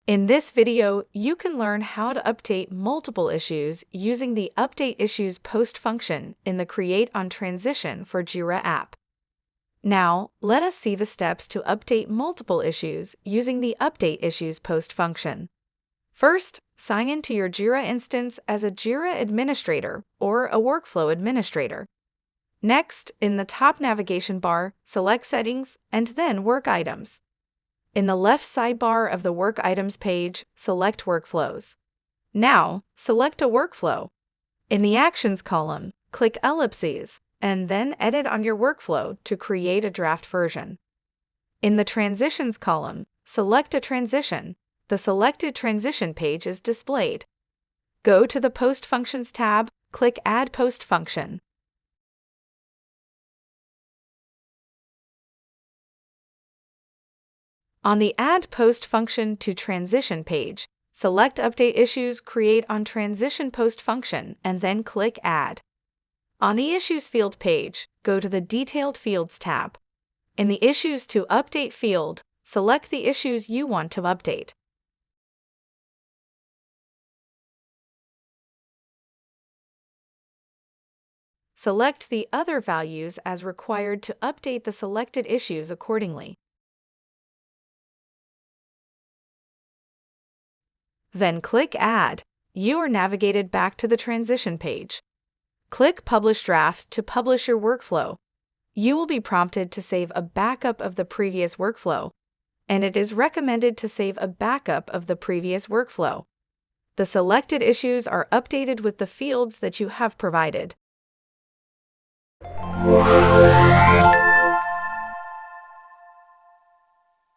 In this video, you can learn how to update multiple issues using the Update Issues Post function in the Create on Transition for Jira app. Now, let us see the steps to update multiple issues using the Update Issues Post function. First, sign into your Jira instance as a Jira administrator or a workflow administrator. Next, in the top navigation bar, select Settings and then Work Items. In the left sidebar of the Work Items page, select Workflows. Now, select a workflow. In the Actions column, click Ellipses, and then edit on your workflow to create a draft version. In the Transitions column, select a transition. The selected transition page is displayed. Go to the Post Functions tab, click Add Post Function. On the Add Post Function to Transition page, select Update Issues Create on Transition Post function and then click Add. On the Issues field page, go to the Detailed Fields tab. In the Issues to Update field, select the issues you want to update. Select the other values as required to update the selected issues accordingly. Then click Add. You are navigated back to the transition page. Click Publish Draft to publish your workflow. You will be prompted to save a backup of the previous workflow, and it is recommended to save a backup of the previous workflow. The selected issues are updated with the fields that you have provided.